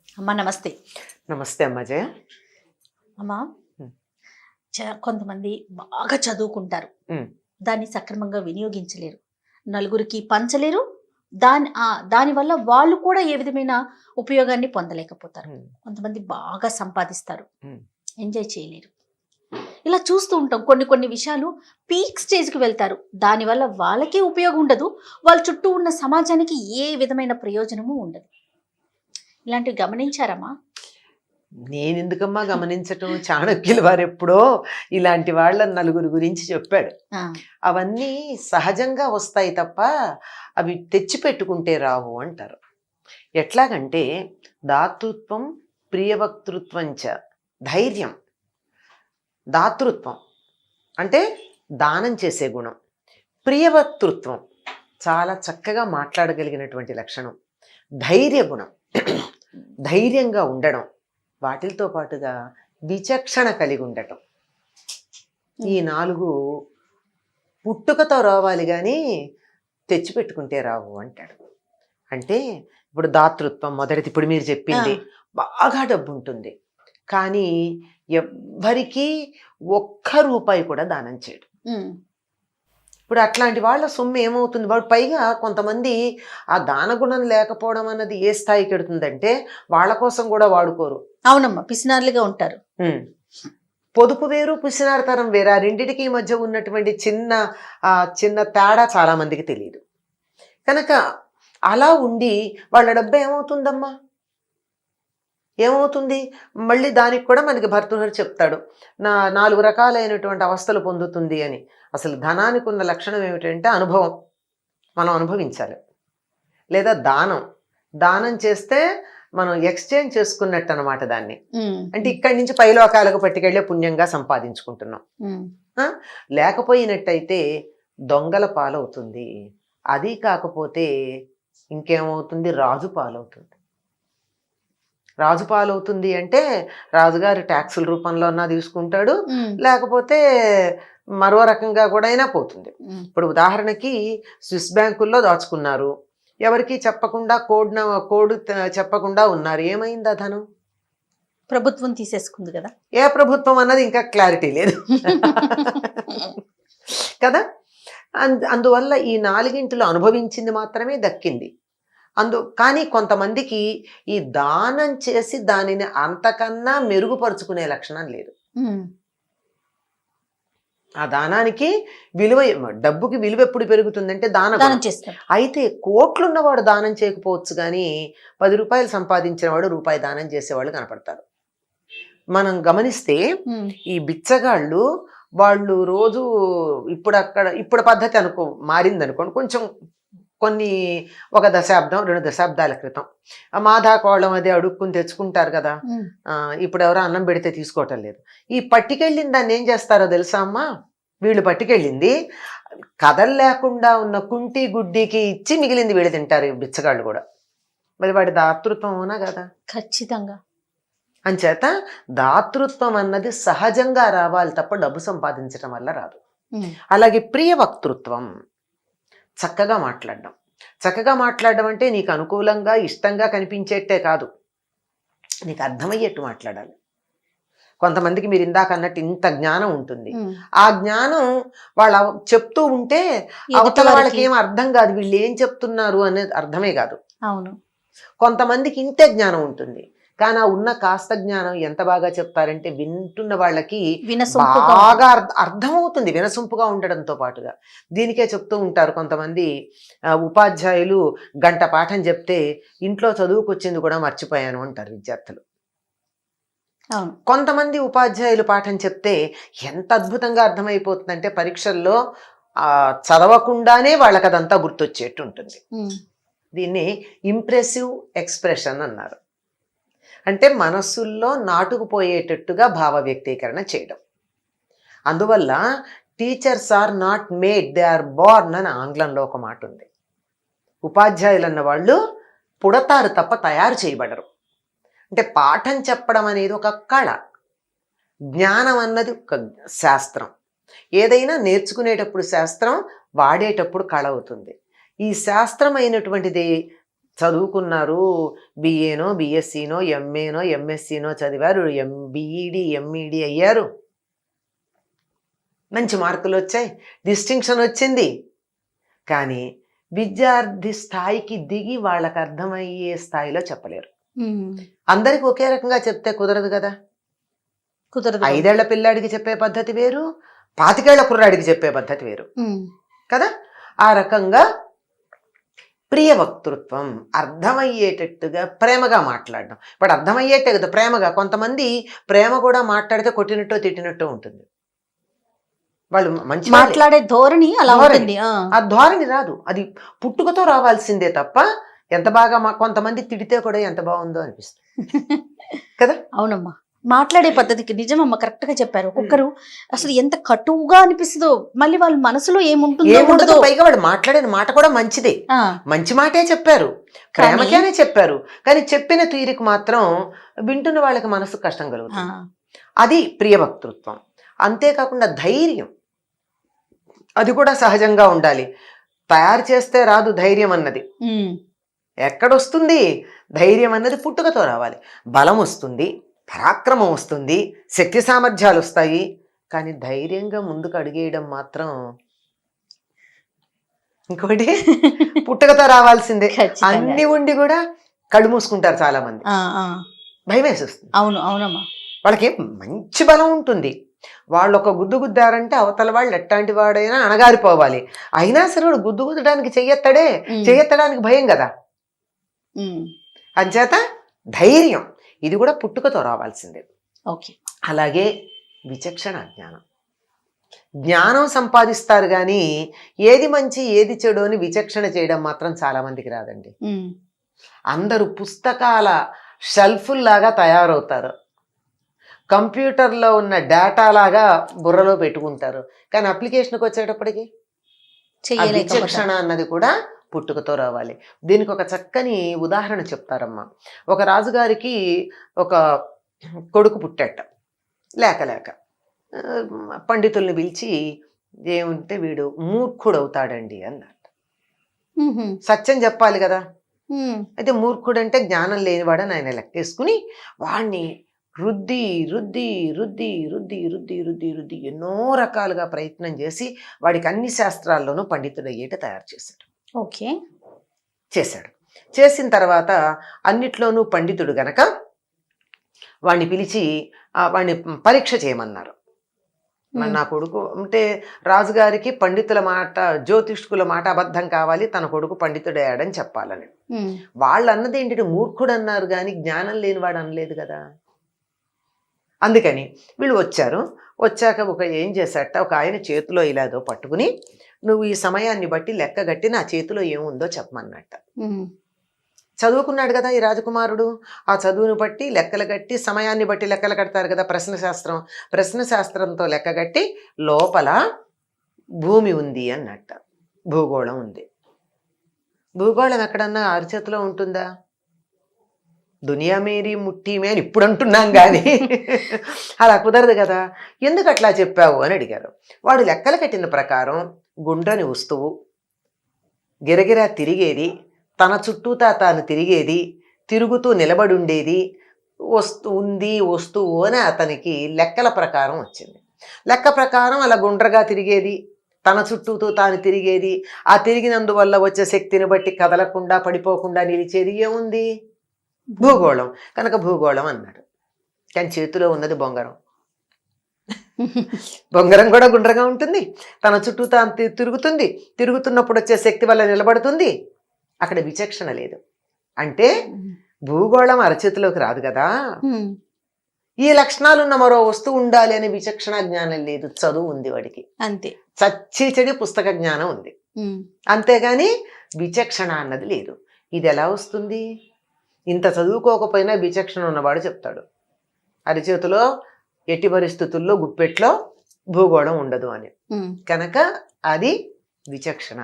అమ్మా నమస్తే. నమస్తే అమ్మా జయ. అమ్మా ఉమ్, కొంతమంది బాగా చదువుకుంటారు, ఉమ్, దాన్ని సక్రమంగా వినియోగించలేరు, నలుగురికి పంచలేరు. దానివల్ల వాళ్ళు కూడా ఏ విధమైన ఉపయోగాన్ని పొందలేకపోతారు. ఉమ్, కొంతమంది బాగా సంపాదిస్తారు, ఉమ్, ఎంజాయ్ చేయలేరు. ఇలా చూస్తూ ఉంటాం. కొన్ని కొన్ని విషయాలు పీక్ స్టేజ్కి వెళ్తారు, దానివల్ల వాళ్ళకే ఉపయోగం ఉండదు, వాళ్ళ చుట్టూ ఉన్న సమాజానికి ఏ విధమైన ప్రయోజనము ఉండదు. ఇలాంటివి గమనించారమ్మా? నేనెందుకమ్మా గమనించటం, చాణక్యుల వారు ఎప్పుడో ఇలాంటి వాళ్ళ నలుగురు గురించి చెప్పాడు. ఆ, అవన్నీ సహజంగా వస్తాయి తప్ప అవి తెచ్చి పెట్టుకుంటే రావు అంటారు. ఎట్లాగంటే దాతృత్వం, ప్రియవక్తృత్వంచ, ధైర్యం, దాతృత్వం అంటే దానం చేసే గుణం, ప్రియవక్తృత్వం చాలా చక్కగా మాట్లాడగలిగినటువంటి లక్షణం, ధైర్య గుణం ధైర్యంగా ఉండడం, వాటితో పాటుగా విచక్షణ కలిగి ఉండటం. ఈ 4 పుట్టుకతో రావాలి కానీ తెచ్చిపెట్టుకుంటే రావు అంటాడు. అంటే ఇప్పుడు దాతృత్వం మొదటిది, ఇప్పుడు మీరు చెప్పింది. బాగా డబ్బు ఉంటుంది కానీ ఎవ్వరికీ ఒక్క రూపాయి కూడా దానం చేయడు. ఇప్పుడు అట్లాంటి వాళ్ళ సొమ్ము ఏమవుతుంది? వాడు పైగా కొంతమంది ఆ దానగుణం లేకపోవడం అన్నది ఏ స్థాయికి ఎడుతుందంటే వాళ్ళ కోసం కూడా వాడుకోరు. అవునమ్మా, పిసినారులుగా ఉంటారు. పొదుపు వేరు, పిసినారితనం వేరు. ఆ రెండిటికి మధ్య ఉన్నటువంటి చిన్న తేడా చాలా మందికి తెలియదు. కనుక అలా ఉండి వాళ్ళ డబ్బు ఏమవుతుందమ్మా? ఏమవుతుంది? మళ్ళీ దానికి కూడా మనకి భర్తృహరి చెప్తాడు, 4 రకాలైనటువంటి అవస్థలు పొందుతుంది అని. అసలు ధనానికి ఉన్న లక్షణం ఏమిటంటే అనుభవం, మనం అనుభవించాలి. లేదా దానం చేస్తే మనం ఎక్స్చేంజ్ చేసుకున్నట్టు అనమాట దాన్ని. అంటే ఇక్కడి నుంచి పైలోకాలకు పట్టుకెళ్ళే పుణ్యంగా సంపాదించుకుంటున్నాం. లేకపోయినట్టయితే దొంగల పాలవుతుంది. అది కాకపోతే ఇంకేమవుతుంది? రాజు పాలవుతుంది అంటే రాజుగారి ట్యాక్సుల రూపంలో అన్నా తీసుకుంటాడు, లేకపోతే మరో రకంగా కూడా అయినా పోతుంది. ఇప్పుడు ఉదాహరణకి స్విస్ బ్యాంకుల్లో దాచుకున్నారు, ఎవరికి చెప్పకుండా కోడ్ చెప్పకుండా ఉన్నారు. ఏమైంది ఆ ధనం? ప్రభుత్వం తీసేసుకుంది కదా. ఏ ప్రభుత్వం అన్నది ఇంకా క్లారిటీ లేదు కదా. అందువల్ల ఈ 4 అనుభవించింది మాత్రమే దక్కింది. కానీ కొంతమందికి ఈ దానం చేసి దానిని అంతకన్నా మెరుగుపరుచుకునే లక్షణం లేదు. ఆ దానానికి విలువ, డబ్బుకి విలువ ఎప్పుడు పెరుగుతుందంటే దానం చేస్తాడు. అయితే కోట్లున్నవాడు దానం చేయకపోవచ్చు కానీ 10 రూపాయలు సంపాదించిన వాడు రూపాయి దానం చేసేవాళ్ళు కనపడతారు. మనం గమనిస్తే ఈ బిచ్చగాళ్ళు వాళ్ళు రోజు ఇప్పుడు పద్ధతి మారిందనుకోండి, కొంచెం ఒక దశాబ్దం 2 దశాబ్దాల క్రితం మాధాకోళం అది అడుక్కుని తెచ్చుకుంటారు కదా. ఇప్పుడు ఎవరో అన్నం పెడితే తీసుకోవటం లేదు. ఈ పట్టుకెళ్ళింది దాన్ని ఏం చేస్తారో తెలుసా అమ్మా? వీళ్ళు పట్టుకెళ్ళింది కదల్లేకుండా ఉన్న కుంటి గుడ్డికి ఇచ్చి మిగిలింది వీళ్ళు తింటారు, ఈ బిచ్చగాళ్ళు కూడా. మరి వాడి దాతృత్వం అవునా కదా? ఖచ్చితంగా. అంచేత దాతృత్వం అన్నది సహజంగా రావాలి తప్ప డబ్బు సంపాదించడం వల్ల రాదు. అలాగే ప్రియవక్తృత్వం, చక్కగా మాట్లాడడం అంటే నీకు అనుకూలంగా ఇష్టంగా కనిపించేట్టే కాదు, నీకు అర్థమయ్యేట్టు మాట్లాడాలి. కొంతమందికి మీరు ఇందాక అన్నట్టు ఇంత జ్ఞానం ఉంటుంది, ఆ జ్ఞానం వాళ్ళు చెప్తూ ఉంటే అవతల వాళ్ళకి ఏం అర్థం కాదు, వీళ్ళు ఏం చెప్తున్నారు అనేది అర్థమే కాదు. అవును. కొంతమందికి ఇంతే జ్ఞానం ఉంటుంది కానీ ఆ ఉన్న కాస్త జ్ఞానం ఎంత బాగా చెప్తారంటే వింటున్న వాళ్ళకి బాగా అర్థమవుతుంది, వినసొంపుగా ఉండడంతో పాటుగా. దీనికే చెప్తూ ఉంటారు కొంతమంది ఉపాధ్యాయులు, గంట పాఠం చెప్తే ఇంట్లో చదువుకొచ్చింది కూడా మర్చిపోయాను అంటారు విద్యార్థులు. కొంతమంది ఉపాధ్యాయులు పాఠం చెప్తే ఎంత అద్భుతంగా అర్థమైపోతుందంటే పరీక్షల్లో చదవకుండానే వాళ్ళకి అదంతా గుర్తొచ్చేట్టు ఉంటుంది. దీన్ని ఇంప్రెసివ్ ఎక్స్ప్రెషన్ అన్నారు. అంటే మనస్సుల్లో నాటుకుపోయేటట్టుగా భావ వ్యక్తీకరణ చేయడం. అందువల్ల teachers are not made, they are born అని ఆంగ్లంలో ఒక మాట ఉంది. ఉపాధ్యాయులు అన్న వాళ్ళు పుడతారు తప్ప తయారు చేయబడరు. అంటే పాఠం చెప్పడం అనేది ఒక కళ, జ్ఞానం అన్నది ఒక శాస్త్రం. ఏదైనా నేర్చుకునేటప్పుడు శాస్త్రం, వాడేటప్పుడు కళ అవుతుంది. ఈ శాస్త్రం అయినటువంటిది చదువుకున్నారు, బిఏనో బిఎస్సీనో ఎంఏనో ఎంఎస్సీనో చదివారు, బిఈడి ఎంఈడి అయ్యారు, మంచి మార్కులు వచ్చాయి, డిస్టింక్షన్ వచ్చింది. కానీ విద్యార్థి స్థాయికి దిగి వాళ్ళకి అర్థమయ్యే స్థాయిలో చెప్పలేరు. అందరికి ఒకే రకంగా చెప్తే కుదరదు కదా. కుదరదు. 5 ఏళ్ల పిల్లాడికి చెప్పే పద్ధతి వేరు, 25 ఏళ్ల కుర్రాడికి చెప్పే పద్ధతి వేరు కదా. ఆ రకంగా ప్రియ వక్తృత్వం, అర్థమయ్యేటట్టుగా ప్రేమగా మాట్లాడడం. ఇప్పుడు అర్థమయ్యేట్టే కదా ప్రేమగా. కొంతమంది ప్రేమ కూడా మాట్లాడితే కొట్టినట్టు తిట్టినట్టు ఉంటుంది. వాళ్ళు మంచి మాట్లాడే ధోరణి అలా ఉంటుంది. ఆ ధోరణి రాదు, అది పుట్టుకతో రావాల్సిందే తప్ప ఎంత బాగా కొంతమంది తిడితే కూడా ఎంత బాగుందో అనిపిస్తుంది కదా. అవునమ్మా, మాట్లాడే పద్ధతికి నిజమమ్మా, కరెక్ట్ గా చెప్పారు. ఒక్కొక్కరు అసలు ఎంత కటువుగా అనిపిస్తుందో, మళ్ళీ వాళ్ళ మనసులో ఏముంటుందో. పైగా వాడు మాట్లాడిన మాట కూడా మంచిదే, మంచి మాటే చెప్పారు, ప్రేమకేనే చెప్పారు. కానీ చెప్పిన తీరుకు మాత్రం వింటున్న వాళ్ళకి మనసు కష్టం కలుగుతుంది. అది ప్రియ వక్తృత్వం. అంతేకాకుండా ధైర్యం, అది కూడా సహజంగా ఉండాలి. తయారు చేస్తే రాదు ధైర్యం అన్నది. ఎక్కడొస్తుంది ధైర్యం అన్నది? పుట్టుకతో రావాలి. బలం వస్తుంది, పరాక్రమం వస్తుంది, శక్తి సామర్థ్యాలు వస్తాయి. కానీ ధైర్యంగా ముందుకు అడిగేయడం మాత్రం ఇంకోటి పుట్టుకతో రావాల్సిందే. అన్ని ఉండి కూడా కళ్ళు మూసుకుంటారు చాలా మంది, భయం వేసేస్తుంది. అవును, అవునమ్మా. వాళ్ళకి మంచి బలం ఉంటుంది, వాళ్ళు ఒక గుద్దు గుద్దారంటే అవతల వాళ్ళు ఎట్లాంటి వాడైనా అణగారిపోవాలి. అయినా సరే వాడు గుద్దు గుద్దడానికి చెయ్యెత్తడానికి భయం కదా. అంచేత ధైర్యం ఇది కూడా పుట్టుకతో రావాల్సిందే. అలాగే విచక్షణ జ్ఞానం, జ్ఞానం సంపాదిస్తారు కానీ ఏది మంచి ఏది చెడు అని విచక్షణ చేయడం మాత్రం చాలా మందికి రాదండి. అందరూ పుస్తకాల షెల్ఫుల్లాగా తయారవుతారు, కంప్యూటర్లో ఉన్న డేటా లాగా బుర్రలో పెట్టుకుంటారు. కానీ అప్లికేషన్కి వచ్చేటప్పటికి విచక్షణ అన్నది కూడా పుట్టుకతో రావాలి. దీనికి ఒక చక్కని ఉదాహరణ చెప్తారమ్మా. ఒక రాజుగారికి ఒక కొడుకు పుట్టేట, లేక పండితుల్ని పిలిచి ఏముంటే వీడు మూర్ఖుడవుతాడండి అన్నట్టు. సత్యం చెప్పాలి కదా. అయితే మూర్ఖుడంటే జ్ఞానం లేనివాడని ఆయన లెక్కేసుకుని వాణ్ణి రుద్ది రుద్ది రుద్ది రుద్ది రుద్ది రుద్ది రుద్ది ఎన్నో రకాలుగా ప్రయత్నం చేసి వాడికి అన్ని శాస్త్రాల్లోనూ పండితుడు అయ్యేట తయారు చేశాడు. చేసిన తర్వాత అన్నిట్లోనూ పండితుడు గనక వాడిని పిలిచి వాడిని పరీక్ష చేయమన్నారు. నా కొడుకు అంటే రాజుగారికి పండితుల మాట, జ్యోతిష్కుల మాట అబద్ధం కావాలి, తన కొడుకు పండితుడయ్యాడని చెప్పాలని. వాళ్ళు అన్నది ఏంటంటే మూర్ఖుడు అన్నారు కానీ జ్ఞానం లేనివాడు అనలేదు కదా. అందుకని వీళ్ళు వచ్చాక ఏం చేశాట, ఒక ఆయన చేతిలో ఇలాదో పట్టుకుని నువ్వు ఈ సమయాన్ని బట్టి లెక్కగట్టి నా చేతిలో ఏముందో చెప్పమన్నట్ట. చదువుకున్నాడు కదా ఈ రాజకుమారుడు, ఆ చదువును బట్టి లెక్కలు కట్టి, సమయాన్ని బట్టి లెక్కలు కడతారు కదా ప్రశ్నశాస్త్రంతో లెక్కగట్టి లోపల భూమి ఉంది అన్నట్ట, భూగోళం ఉంది. భూగోళం ఎక్కడన్నా అరిచేతిలో ఉంటుందా? దునియా మేరీ ముట్టి మే అని ఇప్పుడు అంటున్నాం కానీ అలా కుదరదు కదా. ఎందుకు అట్లా చెప్పావు అని అడిగారు. వాడు లెక్కలు కట్టిన ప్రకారం గుండ్రని వస్తువు గిరగిరా తిరిగేది, తన చుట్టూతా తాను తిరిగేది, తిరుగుతూ నిలబడి ఉండేది వస్తువు అని అతనికి లెక్కల ప్రకారం వచ్చింది. లెక్క ప్రకారం అలా గుండ్రగా తిరిగేది, తన చుట్టూతో తాను తిరిగేది, ఆ తిరిగినందువల్ల వచ్చే శక్తిని బట్టి కదలకుండా పడిపోకుండా నిలిచేది ఏముంది? భూగోళం. కనుక భూగోళం అన్నాడు. కానీ చేతిలో ఉన్నది బొంగరం. బొంగరం కూడా గుండ్రగా ఉంటుంది, తన చుట్టూ తాను తిరుగుతుంది, తిరుగుతున్నప్పుడు వచ్చే శక్తి వల్ల నిలబడుతుంది. అక్కడ విచక్షణ లేదు. అంటే భూగోళం అరచేతిలోకి రాదు కదా. ఈ లక్షణాలున్న మరో వస్తువు ఉండాలి అనే విచక్షణ జ్ఞానం లేదు. చదువు ఉంది వాడికి, అంతే. చచ్చి చెడి పుస్తక జ్ఞానం ఉంది, అంతేగాని విచక్షణ అన్నది లేదు. ఇది ఎలా వస్తుంది? ఇంత చదువుకోకపోయినా విచక్షణ ఉన్నవాడు చెప్తాడు, అరిచేతిలో ఎట్టి పరిస్థితుల్లో గుప్పెట్లో భూగోళం ఉండదు అని. కనుక అది విచక్షణ.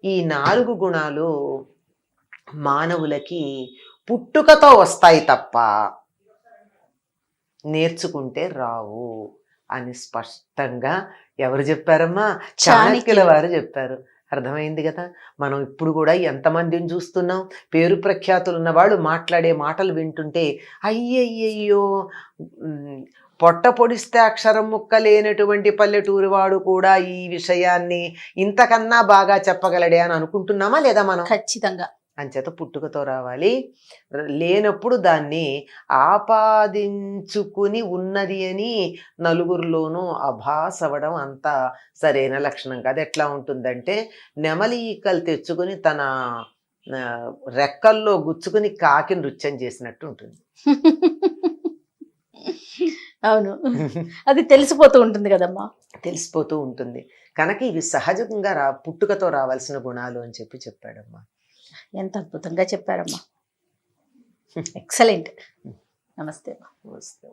ఈ 4 గుణాలు మానవులకి పుట్టుకతో వస్తాయి తప్ప నేర్చుకుంటే రావు అని స్పష్టంగా ఎవరు చెప్పారమ్మా? చాణక్యుల వారు చెప్పారు. అర్థమైంది కదా. మనం ఇప్పుడు కూడా ఎంతమందిని చూస్తున్నాం, పేరు ప్రఖ్యాతులు ఉన్న వాళ్ళు మాట్లాడే మాటలు వింటుంటే అయ్యయ్యయ్యో, పొట్ట పొడిస్తే అక్షరం ముక్క లేనటువంటి పల్లెటూరు వాడు కూడా ఈ విషయాన్ని ఇంతకన్నా బాగా చెప్పగలడే అని అనుకుంటున్నామా లేదా మనం? ఖచ్చితంగా. అంచేత పుట్టుకతో రావాలి, లేనప్పుడు దాన్ని ఆపాదించుకుని ఉన్నది అని నలుగురిలోనూ అభాస్ అవ్వడం అంత సరైన లక్షణం కాదు. ఎట్లా ఉంటుందంటే, నెమలి ఈకలు తెచ్చుకుని తన రెక్కల్లో గుచ్చుకుని కాకి నృత్యం చేసినట్టు ఉంటుంది. అవును, అది తెలిసిపోతూ ఉంటుంది కదమ్మా. తెలిసిపోతూ ఉంటుంది కనుక ఇవి సహజంగా పుట్టుకతో రావాల్సిన గుణాలు అని చెప్పాడమ్మా. ఎంత అద్భుతంగా చెప్పారమ్మా. ఎక్సలెంట్. నమస్తే అమ్మా. నమస్తే.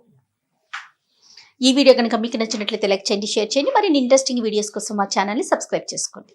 ఈ వీడియో కనుక మీకు నచ్చినట్లయితే లైక్ చేయండి, షేర్ చేయండి. మరిన్ని ఇంట్రెస్టింగ్ వీడియోస్ కోసం మా ఛానల్ని సబ్స్క్రైబ్ చేసుకోండి.